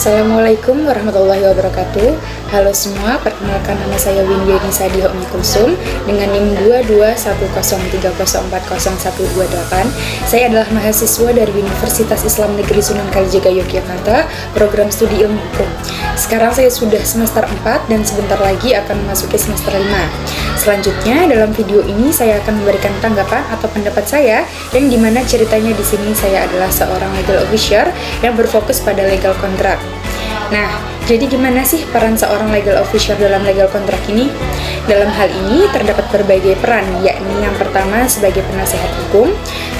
Assalamualaikum warahmatullahi wabarakatuh. Halo semua, perkenalkan nama saya Windy Nisa Diho Umi Kulsum dengan NIM 221030400128. Saya adalah mahasiswa dari Universitas Islam Negeri Sunan Kalijaga Yogyakarta, program studi ilmu hukum. Sekarang saya sudah semester 4 dan sebentar lagi akan memasuki semester 5. Selanjutnya, dalam video ini saya akan memberikan tanggapan atau pendapat saya, yang dimana ceritanya di sini saya adalah seorang legal officer yang berfokus pada legal kontrak. Nah, jadi gimana sih peran seorang legal officer dalam legal kontrak ini? Dalam hal ini terdapat berbagai peran, yakni yang pertama sebagai penasehat hukum,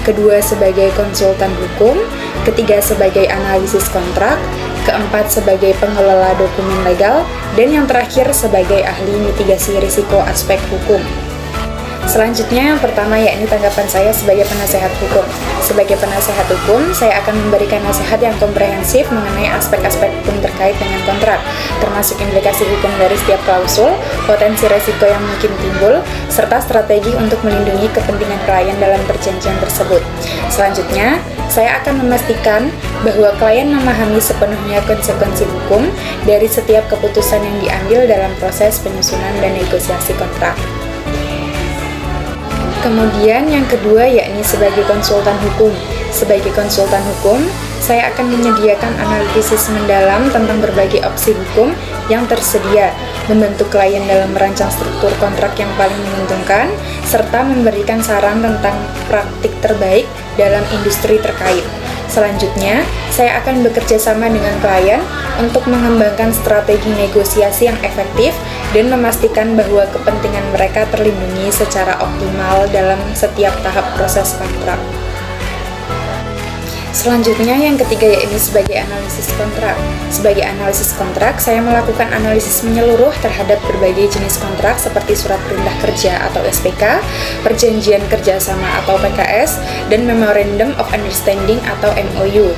kedua sebagai konsultan hukum, ketiga sebagai analisis kontrak, keempat sebagai pengelola dokumen legal, dan yang terakhir sebagai ahli mitigasi risiko aspek hukum. Selanjutnya yang pertama yakni tanggapan saya sebagai penasehat hukum. Sebagai penasehat hukum, saya akan memberikan nasihat yang komprehensif mengenai aspek-aspek hukum terkait dengan kontrak, termasuk implikasi hukum dari setiap klausul, potensi resiko yang mungkin timbul, serta strategi untuk melindungi kepentingan klien dalam perjanjian tersebut. Selanjutnya, saya akan memastikan bahwa klien memahami sepenuhnya konsekuensi hukum dari setiap keputusan yang diambil dalam proses penyusunan dan negosiasi kontrak. Kemudian yang kedua yakni sebagai konsultan hukum. Sebagai konsultan hukum, saya akan menyediakan analisis mendalam tentang berbagai opsi hukum yang tersedia, membantu klien dalam merancang struktur kontrak yang paling menguntungkan, serta memberikan saran tentang praktik terbaik dalam industri terkait. Selanjutnya, saya akan bekerja sama dengan klien untuk mengembangkan strategi negosiasi yang efektif dan memastikan bahwa kepentingan mereka terlindungi secara optimal dalam setiap tahap proses kontrak. Selanjutnya yang ketiga yaitu sebagai analisis kontrak. Sebagai analisis kontrak, saya melakukan analisis menyeluruh terhadap berbagai jenis kontrak seperti surat perintah kerja atau SPK, perjanjian kerjasama atau PKS, dan Memorandum of Understanding atau MOU.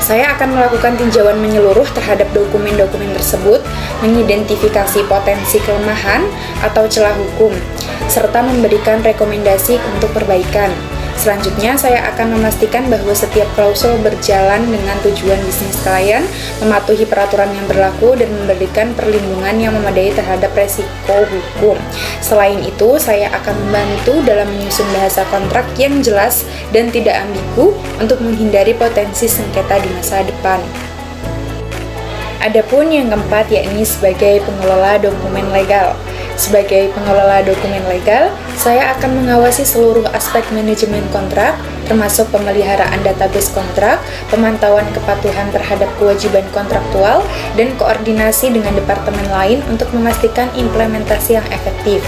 Saya akan melakukan tinjauan menyeluruh terhadap dokumen-dokumen tersebut, mengidentifikasi potensi kelemahan atau celah hukum, serta memberikan rekomendasi untuk perbaikan. Selanjutnya, saya akan memastikan bahwa setiap klausul berjalan dengan tujuan bisnis klien, mematuhi peraturan yang berlaku, dan memberikan perlindungan yang memadai terhadap resiko hukum. Selain itu, saya akan membantu dalam menyusun bahasa kontrak yang jelas dan tidak ambigu untuk menghindari potensi sengketa di masa depan. Adapun yang keempat yakni sebagai pengelola dokumen legal. Sebagai pengelola dokumen legal, saya akan mengawasi seluruh aspek manajemen kontrak, termasuk pemeliharaan database kontrak, pemantauan kepatuhan terhadap kewajiban kontraktual, dan koordinasi dengan departemen lain untuk memastikan implementasi yang efektif.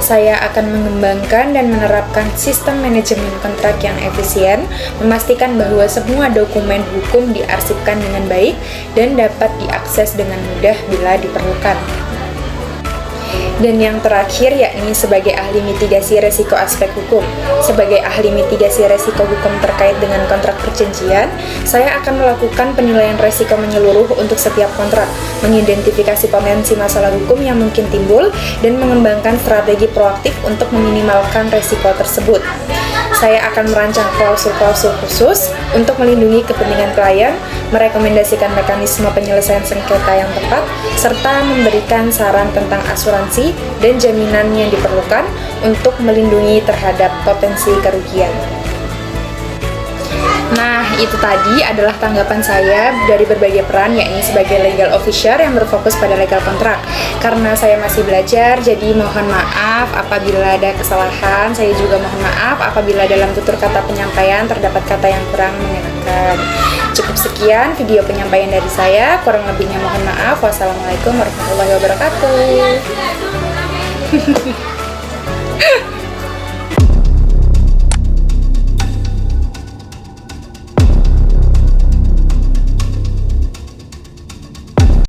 Saya akan mengembangkan dan menerapkan sistem manajemen kontrak yang efisien, memastikan bahwa semua dokumen hukum diarsipkan dengan baik dan dapat diakses dengan mudah bila diperlukan. Dan yang terakhir yakni sebagai ahli mitigasi resiko aspek hukum. Sebagai ahli mitigasi resiko hukum terkait dengan kontrak perjanjian, saya akan melakukan penilaian resiko menyeluruh untuk setiap kontrak, mengidentifikasi potensi masalah hukum yang mungkin timbul, dan mengembangkan strategi proaktif untuk meminimalkan resiko tersebut. Saya akan merancang klausul-klausul khusus untuk melindungi kepentingan klien, merekomendasikan mekanisme penyelesaian sengketa yang tepat, serta memberikan saran tentang asuransi dan jaminan yang diperlukan untuk melindungi terhadap potensi kerugian. Nah, itu tadi adalah tanggapan saya dari berbagai peran, yakni sebagai legal officer yang berfokus pada legal kontrak. Karena saya masih belajar, jadi mohon maaf apabila ada kesalahan. Saya juga mohon maaf apabila dalam tutur kata penyampaian terdapat kata yang kurang mengenakan. Cukup sekian video penyampaian dari saya, kurang lebihnya mohon maaf. Wassalamualaikum warahmatullahi wabarakatuh.